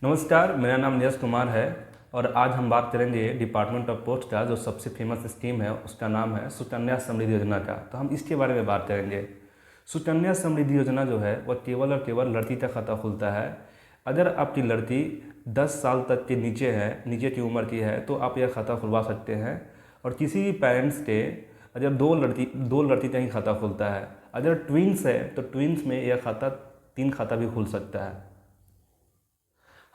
नमस्कार, मेरा नाम नीरज कुमार है और आज हम बात करेंगे डिपार्टमेंट ऑफ पोस्ट का जो सबसे फेमस स्कीम है उसका नाम है सुकन्या समृद्धि योजना का। तो हम इसके बारे में बात करेंगे। सुकन्या समृद्धि योजना जो है वह केवल और केवल लड़की का खाता खुलता है। अगर आपकी लड़की 10 साल तक के नीचे की उम्र की है तो आप यह खाता खुलवा सकते हैं। और किसी भी पेरेंट्स के अगर दो लड़की का ही खाता खुलता है। अगर ट्विंस है तो ट्विंस में यह खाता 3 खाता भी खुल सकता है।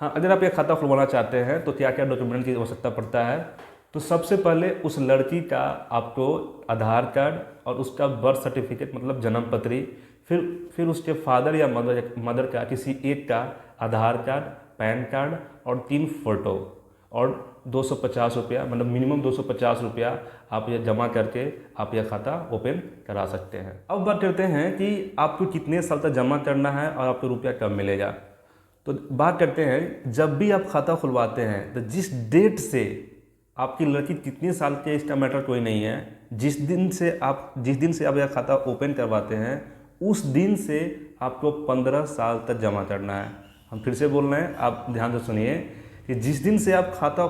हाँ, अगर आप ये खाता खुलवाना चाहते हैं तो क्या क्या डॉक्यूमेंट की आवश्यकता पड़ता है। तो सबसे पहले उस लड़की का आपको आधार कार्ड और उसका बर्थ सर्टिफिकेट मतलब जन्म पत्री, फिर उसके फादर या मदर का किसी एक का आधार कार्ड, पैन कार्ड और 3 फोटो और 250 रुपया मतलब मिनिमम 250 रुपया आप ये जमा करके आप यह खाता ओपन करा सकते हैं। अब बात करते हैं कि आपको कितने साल तक जमा करना है और आपको रुपया कब मिलेगा। तो बात करते हैं, जब भी आप खाता खुलवाते हैं तो जिस डेट से आपकी लड़की कितने साल के इसका मैटर कोई नहीं है। जिस दिन से आप यह खाता ओपन करवाते हैं उस दिन से आपको 15 साल तक जमा करना है। हम फिर से बोल रहे हैं, आप ध्यान से सुनिए कि जिस दिन से आप खाता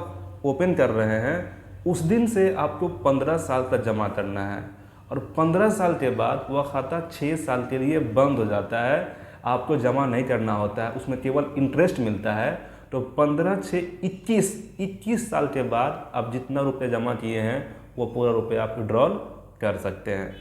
ओपन कर रहे हैं उस दिन से आपको 15 साल तक जमा करना है। और 15 साल के बाद वह खाता 6 साल के लिए बंद हो जाता है, आपको जमा नहीं करना होता है, उसमें केवल इंटरेस्ट मिलता है। तो 15 से 21 साल के बाद आप जितना रुपये जमा किए हैं वो पूरा रुपया आप विड्रॉल कर सकते हैं।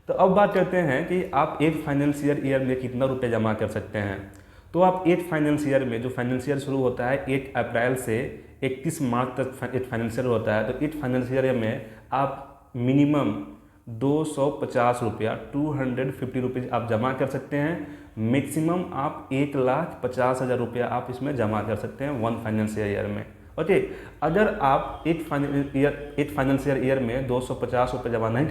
तो अब बात करते हैं कि आप एक फाइनेंशियल ईयर में कितना रुपये जमा कर सकते हैं। तो आप एक फाइनेंस ईयर में, जो फाइनेंस ईयर शुरू होता है 1 अप्रैल से 31 मार्च तक एक फाइनेंस ईयर होता है, तो एक फाइनेंस ईयर में आप मिनिमम 250 रुपया 250 रुपीज़ आप जमा कर सकते हैं। मैक्सिमम आप 1,50,000 रुपया आप इसमें जमा कर सकते हैं 1 फाइनेंशियल ईयर में। ओके, अगर आप एक फाइनेंशियल ईयर में 250 रुपये जमा नहीं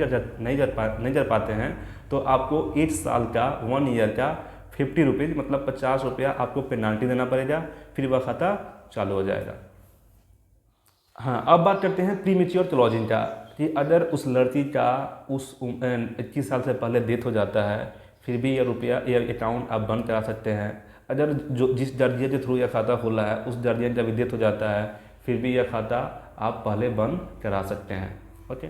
कर पाते हैं तो आपको 1 साल का 1 ईयर का 50 रुपीज़ मतलब 50 रुपया आपको पेनाल्टी देना पड़ेगा, फिर वह खाता चालू हो जाएगा। हाँ, अब बात करते हैं प्री मैच्योर क्लोजिंग का, कि अगर उस लड़की का उस 21 साल से पहले डेथ हो जाता है फिर भी यह अकाउंट आप बंद करा सकते हैं। अगर जिस गार्जियन के थ्रू यह खाता खुला है उस गार्जियन का भी डेथ हो जाता है फिर भी यह खाता आप पहले बंद करा सकते हैं। ओके,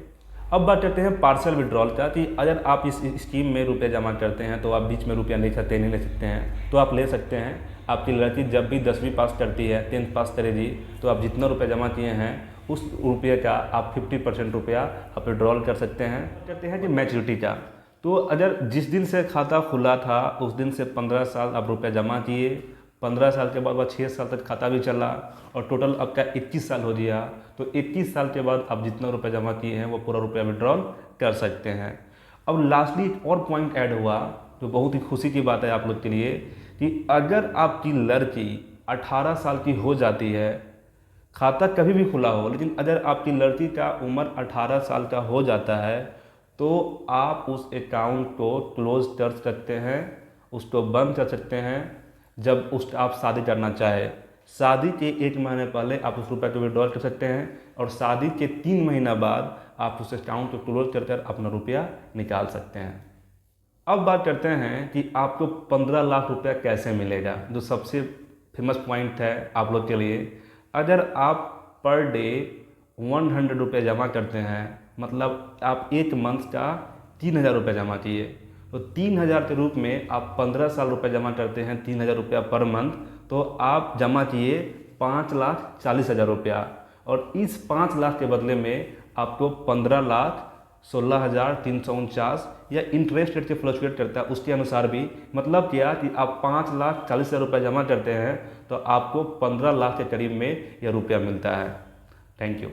अब बात करते हैं पार्शियल विड्रॉल का, कि अगर आप इस स्कीम में रुपये जमा करते हैं तो आप बीच में रुपया नहीं ले सकते हैं, तो आप ले सकते हैं। आपकी लड़की जब भी 10वीं पास करती है, 10th पास करेगी, तो आप जितना रुपये जमा किए हैं उस रुपये का आप 50% रुपया आप विड्रॉल कर सकते हैं। कहते हैं कि मैच्योरिटी का, तो अगर जिस दिन से खाता खुला था उस दिन से 15 साल आप रुपया जमा किए, 15 साल के बाद वह 6 साल तक खाता भी चला और टोटल आपका 21 साल हो गया, तो 21 साल के बाद आप जितना रुपया जमा किए हैं वो पूरा रुपया विड्रॉल कर सकते हैं। अब लास्टली एक और पॉइंट ऐड हुआ जो बहुत ही खुशी की बात है आप लोग के लिए, कि अगर आपकी लड़की 18 साल की हो जाती है, खाता कभी भी खुला हो, लेकिन अगर आपकी लड़की का उम्र 18 साल का हो जाता है तो आप उस अकाउंट को क्लोज कर सकते हैं, उसको बंद कर सकते हैं। जब आप शादी करना चाहे, शादी के 1 महीने पहले आप उस रुपये को विड्रॉल कर सकते हैं और शादी के 3 महीना बाद आप उस अकाउंट को क्लोज कर अपना रुपया निकाल सकते हैं। अब बात करते हैं कि आपको 15 लाख रुपया कैसे मिलेगा, जो सबसे फेमस पॉइंट है आप लोग के लिए। अगर आप पर डे 100 रुपये जमा करते हैं, मतलब आप 1 मंथ का 3,000 रुपये जमा किए, तो 3,000 के रूप में आप 15 साल रुपये जमा करते हैं, 3,000 रुपया पर मंथ, तो आप जमा किए 5,40,000 रुपया। और इस 5 लाख के बदले में आपको 15,16,349 या इंटरेस्ट रेट से फ्लक्चुएट करता है उसके अनुसार भी, मतलब क्या कि आप 5,40,000 रुपया जमा करते हैं तो आपको 15 लाख के करीब में यह रुपया मिलता है। Thank you.